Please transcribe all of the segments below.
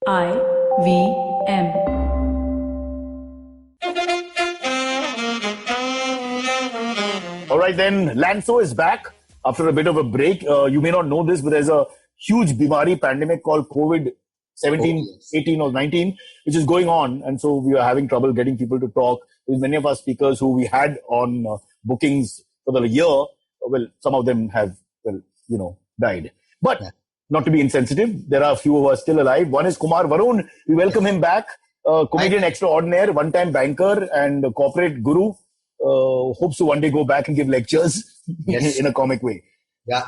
IVM. All right, then. Lanso is back after a bit of a break. You may not know this, but there's a huge bimari pandemic called COVID-17, 18 or 19, which is going on. And so we are having trouble getting people to talk. With many of our speakers who we had on bookings for the year, well, some of them have, died. But not to be insensitive, there are a few of us still alive. One is Kumar Varun. We welcome him back. Comedian extraordinaire, one-time banker and corporate guru. Hopes to one day go back and give lectures in a comic way. Yeah,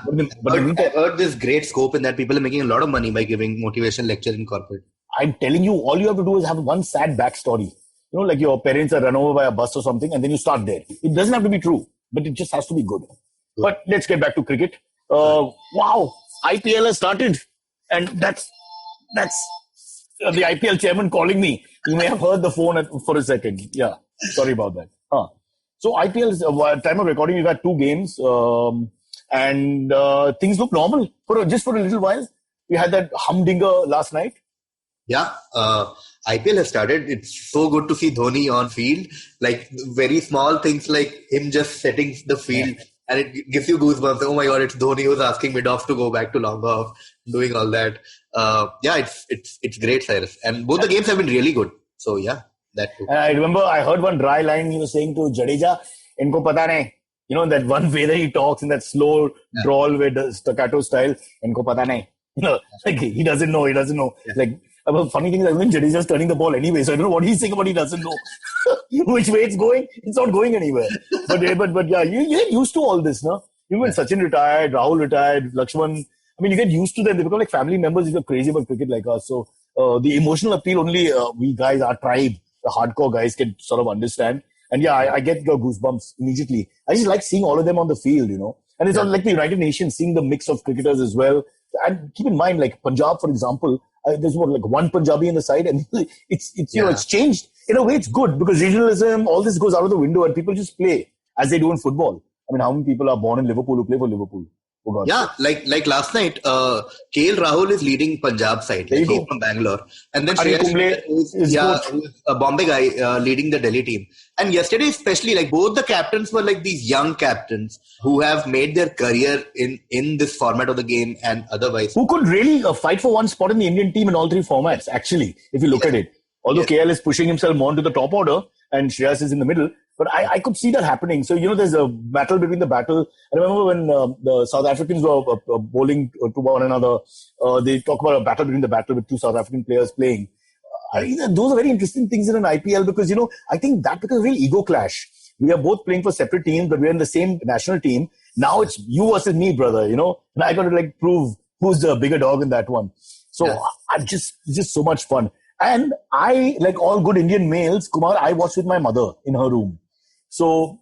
I've heard this great scope in that people are making a lot of money by giving motivation lectures in corporate. I'm telling you, all you have to do is have one sad backstory. You know, like your parents are run over by a bus or something, and then you start there. It doesn't have to be true, but it just has to be good. But let's get back to cricket. Wow, IPL has started, and that's the IPL chairman calling me. You may have heard the phone for a second. Yeah, sorry about that. So IPL is time of recording. We've had two games, and things look normal for a little while. We had that humdinger last night. Yeah, IPL has started. It's so good to see Dhoni on field. Like very small things like him just setting the field, and it gives you goosebumps. Oh my God, it's Dhoni who's asking mid-off to go back to long-off, doing all that. It's great, Cyrus. And both the games have been really good. So yeah, that too. I remember I heard one dry line he was saying to Jadeja, "Inko pata nahi." You know, that one way that he talks in that slow drawl with the staccato style. "Inko pata nahi." You know, like he doesn't know. Yeah. Like, the funny thing is, even Jadeja's turning the ball anyway, so I don't know what he's saying, but he doesn't know which way it's going. It's not going anywhere. But yeah, you get used to all this, no? Even when Sachin retired, Rahul retired, Lakshman, I mean, you get used to them. They become like family members if you're crazy about cricket like us. So the emotional appeal only we guys, our tribe, the hardcore guys can sort of understand. And yeah, I get the goosebumps immediately. I just like seeing all of them on the field, you know. And it's not like the United Nations, seeing the mix of cricketers as well. And keep in mind, like Punjab, for example, there's more like one Punjabi in the side, and it's it's changed. In a way, it's good because regionalism, all this goes out of the window, and people just play as they do in football. I mean, how many people are born in Liverpool who play for Liverpool? Oh God. Yeah, like last night, KL Rahul is leading Punjab side. Like he's from Bangalore. And then Shreyas Iyer who's a Bombay guy leading the Delhi team. And yesterday especially, like both the captains were like these young captains who have made their career in this format of the game and otherwise. Who could really fight for one spot in the Indian team in all three formats, actually, if you look at it. Although KL is pushing himself more into the top order and Shreyas is in the middle. But I could see that happening. So, there's a battle between the battle. I remember when the South Africans were bowling to one another, they talk about a battle between the battle with two South African players playing. Those are very interesting things in an IPL because, I think that becomes a real ego clash. We are both playing for separate teams, but we're in the same national team. Now it's you versus me, brother, and I got to prove who's the bigger dog in that one. So it's just so much fun. And I, like all good Indian males, Kumar, I watched with my mother in her room. So,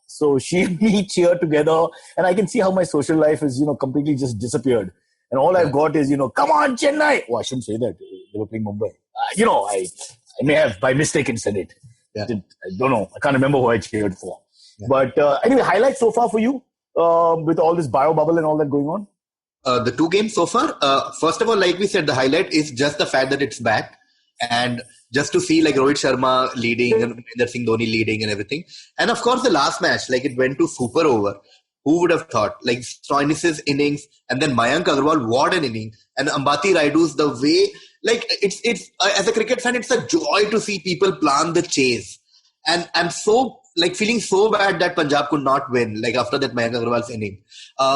so she and me cheer together, and I can see how my social life is, completely just disappeared. And all I've got is, come on, Chennai. Oh, I shouldn't say that. They were playing Mumbai. I may have by mistake said it. Yeah. I don't know. I can't remember who I cheered for. Yeah. But anyway, highlights so far for you with all this bio bubble and all that going on? The two games so far, first of all, like we said, the highlight is just the fact that it's back. And just to see like Rohit Sharma leading and Mahendra Singh Dhoni leading and everything. And of course, the last match, like it went to super over. Who would have thought? Like Stoinis' innings and then Mayank Agarwal, what an inning. And Ambati Rayudu's the way, like it's as a cricket fan, it's a joy to see people plan the chase. And I'm so like feeling so bad that Punjab could not win, like after that Mayank Agarwal's inning.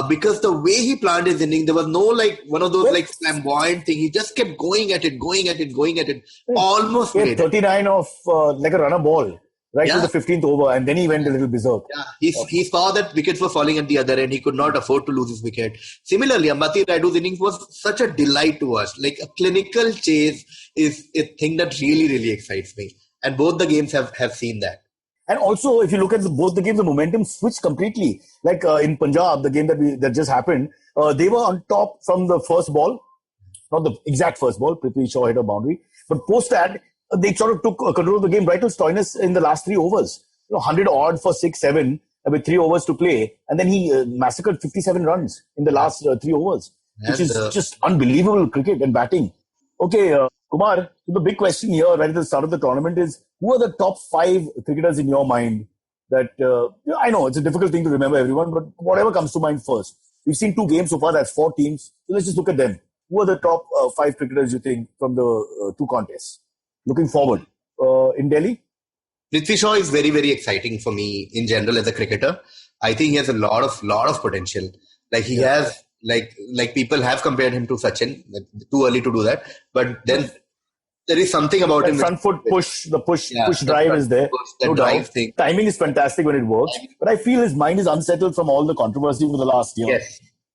Because the way he planned his inning, there was no like one of those like flamboyant thing. He just kept going at it. Almost made 39 of like a runner ball right to the 15th over, and then he went a little berserk. Yeah, he saw that wickets were falling at the other end. He could not afford to lose his wicket. Similarly, Ambati Rayudu's innings was such a delight to watch. Like a clinical chase is a thing that really, really excites me. And both the games have seen that. And also, if you look at both the games, the momentum switched completely. Like in Punjab, the game that just happened, they were on top from the first ball. Not the exact first ball, Prithvi Shaw hit a boundary. But post that, they sort of took control of the game right till Stoinis in the last 3 overs. 100 odd for 6-7 with 3 overs to play. And then he massacred 57 runs in the last 3 overs, which is just unbelievable cricket and batting. Okay, Kumar, the big question here right at the start of the tournament is who are the top 5 cricketers in your mind that, I know it's a difficult thing to remember everyone, but whatever comes to mind first. We've seen 2 games so far, that's 4 teams. So let's just look at them. Who are the top 5 cricketers you think from the 2 contests? Looking forward. In Delhi? Prithvi Shaw is very, very exciting for me in general as a cricketer. I think he has a lot of potential. Like he has, like people have compared him to Sachin. Too early to do that, but then there is something about That him. front foot push, the push drive is there. The No drive doubt. thing. Timing is fantastic when it works, but I feel his mind is unsettled from all the controversy over the last year.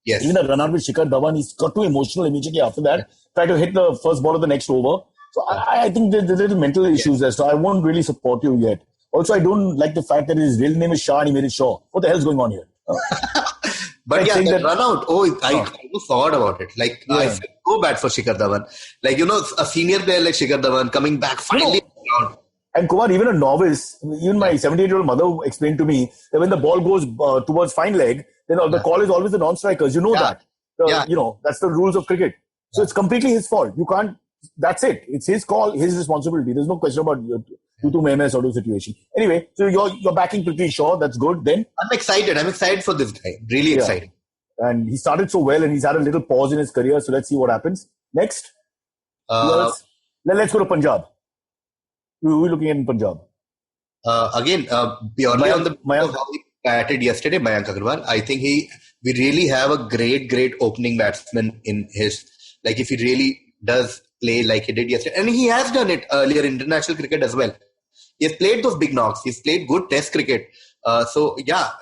Yes. Even a run out with Shikhar Dhawan, he's got too emotional immediately after that. Try to hit the first ball of the next over. So I think there's little mental issues there. So I won't really support you yet. Also, I don't like the fact that his real name is Shah and he made it Shaw. What the hell's going on here? But I think that that- run out. I almost forgot about it. Like I feel so bad for Shikhar Dhawan. Like a senior player like Shikhar Dhawan coming back finally. And Kumar, even a novice, even my 78-year-old mother explained to me that when the ball goes towards fine leg, then the call is always the non-strikers. You know that. You know, that's the rules of cricket. So it's completely his fault. You can't, that's it. It's his call, his responsibility. There's no question about Tutu Mehme sort of situation. Anyway, so you're backing Prithvi Shaw. That's good. Then I'm excited for this guy. Really excited. And he started so well and he's had a little pause in his career. So let's see what happens. Next. Let's go to Punjab. Who are we looking at in Punjab? Again, purely on the how he batted yesterday, Mayank Agarwal. I think we really have a great opening batsman in his. Like if he really does play like he did yesterday, and he has done it earlier in international cricket as well. He has played those big knocks. He's played good Test cricket. So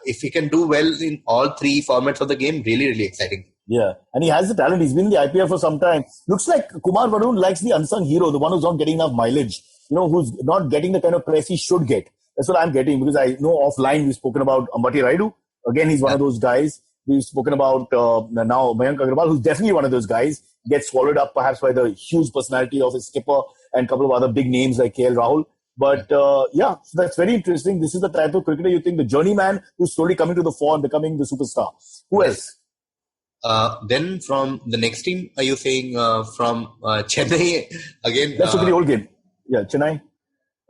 if he can do well in all 3 formats of the game, really exciting. Yeah, and he has the talent. He's been in the IPL for some time. Looks like Kumar Varun likes the unsung hero, the one who's not getting enough mileage. You know, who's not getting the kind of press he should get. That's what I'm getting, because I know offline we've spoken about Ambati Rayudu. Again, he's one of those guys. We've spoken about now Mayank Agarwal, who's definitely one of those guys. Gets swallowed up perhaps by the huge personality of his skipper and a couple of other big names like KL Rahul. But so that's very interesting. This is the type of cricketer you think, the journeyman who's slowly coming to the fore and becoming the superstar. Who else? Then from the next team, are you saying from Chennai again? Let's look at the old game. Yeah, Chennai.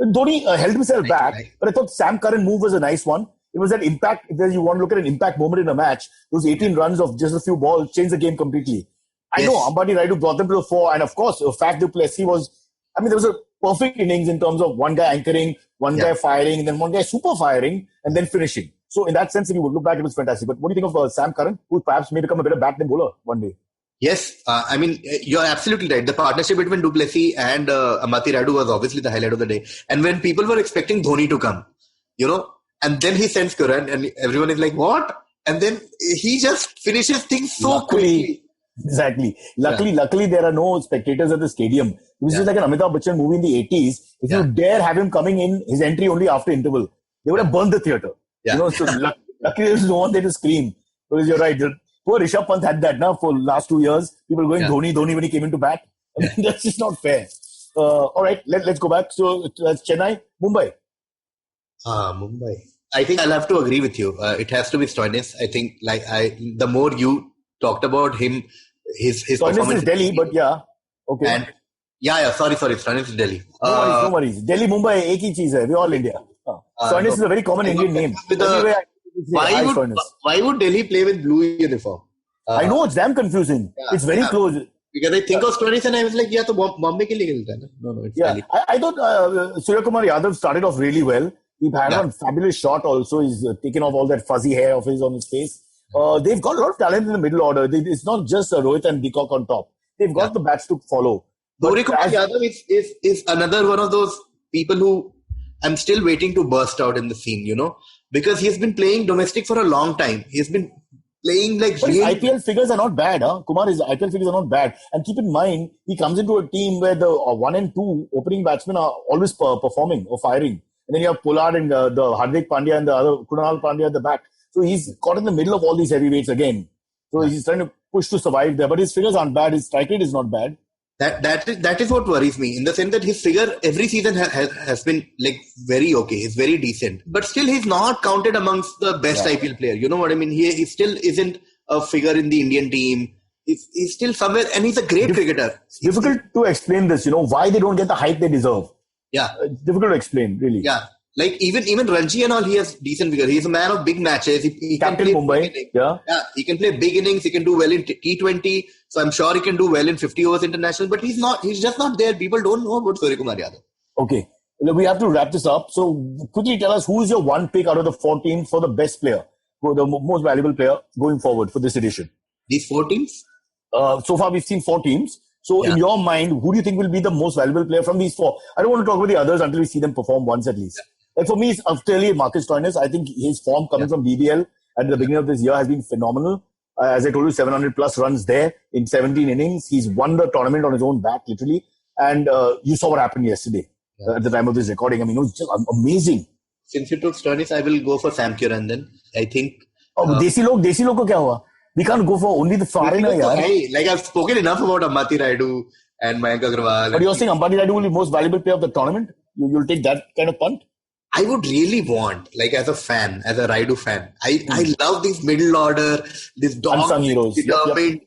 Dhoni held himself back, but I thought Sam Curran move was a nice one. It was that impact. If you want to look at an impact moment in a match, those 18 runs of just a few balls changed the game completely. I know Ambati Rayudu brought them to the fore, and of course, Faf du Plessis was. I mean, there was a perfect innings in terms of one guy anchoring, one guy firing, and then one guy super firing, and then finishing. So in that sense, if you would look back, it was fantastic. But what do you think of Sam Curran, who perhaps may become a better bat than bowler one day? Yes, I mean, you're absolutely right. The partnership between du Plessis and Ambati Rayudu was obviously the highlight of the day. And when people were expecting Dhoni to come, and then he sends Curran, and everyone is like, what? And then he just finishes things so quickly. Exactly. Luckily, there are no spectators at the stadium. This is like an Amitabh Bachchan movie in the 80s. If you dare have him coming in, his entry only after interval, they would have burned the theatre. So luckily there's no one there to scream. Because you're right. Poor Rishabh Pant had that now for last 2 years. People going Dhoni when he came into bat. I mean, that's just not fair. All right, let's go back. So that's Chennai, Mumbai. Mumbai. I think I'll have to agree with you. It has to be Stoinis. I think the more you talked about him, his Stoinis is Delhi, but okay. And sorry, Stoinis is Delhi. No worries. Delhi, Mumbai, एक ही चीज है. We're all India. Stoinis is a very common Indian name. Why would Delhi play with blue uniform? I know, it's damn confusing. It's very close. Because I think of Stoinis and I was like, तो Bombay के लिए खेलता है ना? No, it's Delhi. I thought Surya Kumar Yadav started off really well. He had a fabulous shot also. He's taken off all that fuzzy hair of his on his face. They've got a lot of talent in the middle order. It's not just Rohit and Deacock on top. They've got the bats to follow. Surya Kumar Yadav is another one of those people who I'm still waiting to burst out in the scene, because he's been playing domestic for a long time. He's been playing But his IPL figures are not bad, Kumar, his IPL figures are not bad. And keep in mind, he comes into a team where the 1 and 2 opening batsmen are always performing or firing. And then you have Pollard and the Hardik Pandya and the other Krunal Pandya at the back. So he's caught in the middle of all these heavyweights again. So he's trying to push to survive there. But his figures aren't bad. His strike rate is not bad. That is what worries me, in the sense that his figure every season has been like very okay. He's very decent, but still he's not counted amongst the best IPL player. You know what I mean? He still isn't a figure in the Indian team. He's still somewhere, and he's a great cricketer. Difficult to explain this, why they don't get the hype they deserve. Yeah. Difficult to explain, really. Yeah. Like even Ranji and all, he has decent figure. He's a man of big matches. He Captain can play Mumbai. Yeah. He can play big innings. He can do well in T20. So I'm sure he can do well in 50 overs international. But he's not. He's just not there. People don't know about Suryakumar Yadav. Okay. We have to wrap this up. So quickly tell us, who is your one pick out of the 4 teams for the best player, for the most valuable player going forward for this edition? These 4 teams? So far we've seen 4 teams. So in your mind, who do you think will be the most valuable player from these 4? I don't want to talk about the others until we see them perform once at least. Like for me, it's clearly Marcus Stoinis. I think his form coming from BBL at the beginning of this year has been phenomenal. As I told you, 700 plus runs there in 17 innings. He's won the tournament on his own back, literally. And you saw what happened yesterday at the time of this recording. I mean, it was just amazing. Since you took Stoinis, I will go for Sam Curran then. I think... Desi log ko kya hua? We can't go for only the foreigner, yaar. Like I've spoken enough about Ambati Rayudu and Mayank Agarwal. But you're saying Ambati Rayudu will be most valuable player of the tournament? You'll take that kind of punt? I would really want, like as a fan, as a Rayudu fan, I love this middle order, this unsung heroes, determined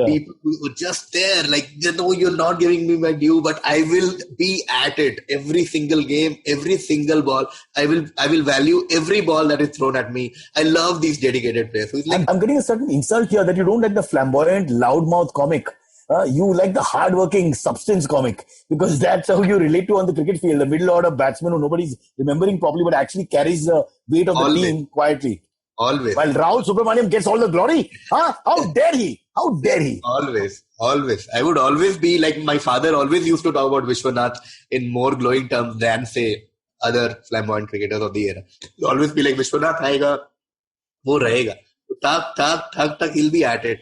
people who are just there. Like, you're not giving me my due, but I will be at it every single game, every single ball. I will value every ball that is thrown at me. I love these dedicated players. Like, I'm getting a certain insult here that you don't like the flamboyant, loudmouth comic. You like the hard-working substance comic, because that's how you relate to on the cricket field. The middle order batsman who nobody's remembering properly, but actually carries the weight of the team quietly. Always. While Rahul Subramaniam gets all the glory. How dare he? How dare he? Always. I would always be like, my father always used to talk about Vishwanath in more glowing terms than, say, other flamboyant cricketers of the era. He'll always be like, Vishwanath aayega, wo rahega. Tak, he'll be at it.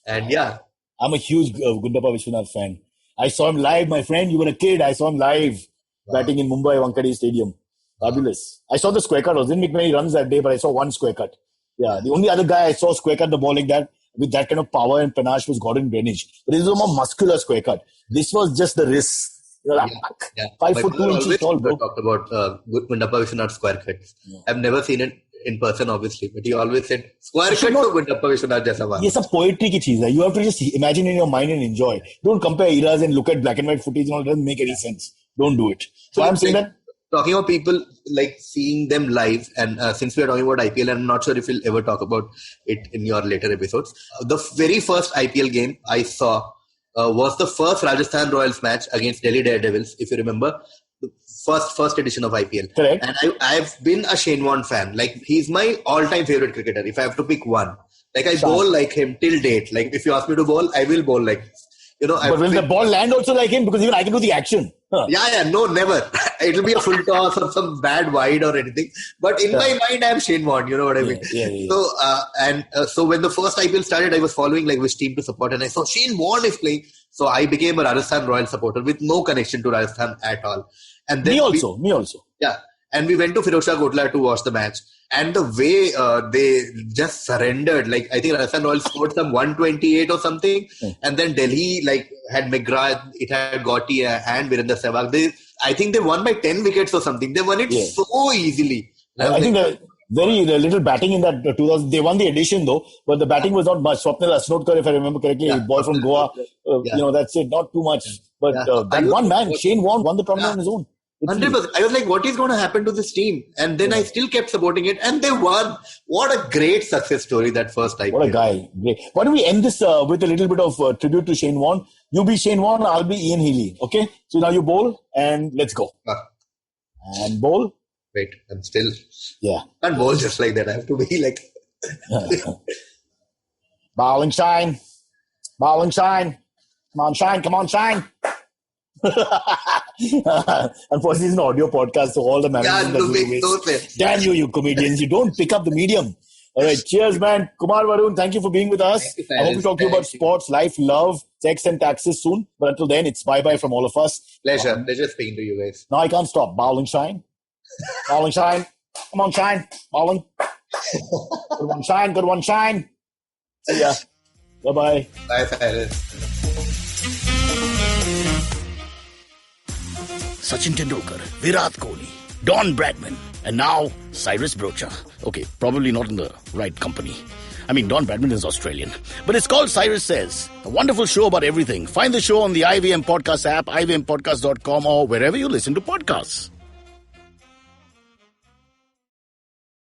And yeah. I'm a huge Gundappa Vishwanath fan. I saw him live, my friend. You were a kid. I saw him live batting in Mumbai, Wankhede Stadium. Fabulous. I saw the square cut. I didn't make many runs that day, but I saw one square cut. Yeah, the only other guy I saw square cut the ball like that with that kind of power and panache was Gordon Greenidge. But this was a more muscular square cut. This was just the wrist. 5 foot 2 inches tall, bro. Talked about Gundappa Vishwanath square cuts. I've never seen it in person, obviously, but he always said square cut to Gundappa Vishwanath jaisa bana. Yes, a poetry ki cheez hai. You have to just imagine in your mind and enjoy. Don't compare eras and look at black and white footage and all. It doesn't make any sense. Don't do it. So I'm saying that. Talking about people, like seeing them live, and since we are talking about IPL, I'm not sure if we'll ever talk about it in your later episodes. The very first IPL game I saw was the first Rajasthan Royals match against Delhi Daredevils, if you remember. The first edition of IPL. Correct. And I've been a Shane Warne fan. Like, he's my all-time favorite cricketer, if I have to pick one. Like, I bowl like him till date. Like, if you ask me to bowl, I will bowl like, But will the ball land also like him? Because even I can do the action. Huh. Yeah, no, never. It'll be a full toss or some bad wide or anything. But in my mind, I'm Shane Warne. You know what I mean? Yeah. So when the first IPL started, I was following like which team to support, and I saw Shane Warne is playing. So I became a Rajasthan Royal supporter with no connection to Rajasthan at all. And then me also. Yeah. And we went to Firozshah Kotla to watch the match. And the way they just surrendered, like I think Rajasthan Royals scored some 128 or something. And then Delhi had McGrath, it had Gotti and Virender Sehwag. I think they won by 10 wickets or something. They won it so easily. I think the little batting in that 2000, they won the edition though, but the batting was not much. Swapnil Asnotkar, if I remember correctly, boy from Goa, that's it, not too much. But that one man, Shane Warne, won the tournament on his own. 100%. I was like, what is going to happen to this team? And then I still kept supporting it, and they won. What a great success story, that first IPL. What a guy. Great. Why don't we end this with a little bit of tribute to Shane Warne? You be Shane Warne, I'll be Ian Healy. Okay? So now you bowl, and let's go. And bowl. Wait, I'm still... Yeah. I can't bowl just like that. I have to be like... Ball and shine. Ball and shine. Come on, shine. Come on, shine. Unfortunately, it's an audio podcast, so all the management damn you comedians, you don't pick up the medium. All right, cheers, man. Kumar Varun, thank you for being with us. I hope we talk to you about sports, life, love, sex, and taxes soon. But until then, it's bye-bye from all of us. Pleasure speaking to you guys. Now I can't stop. Bowl and shine. Bowl and shine. Come on, shine. Bowling. Good one, shine. Good one, shine. See ya. Bye-bye. Bye, Cyrus. Sachin Tendulkar, Virat Kohli, Don Bradman, and now Cyrus Brocha. Okay, probably not in the right company. I mean, Don Badminton is Australian. But it's called Cyrus Says, a wonderful show about everything. Find the show on the IVM Podcast app, ivmpodcast.com, or wherever you listen to podcasts.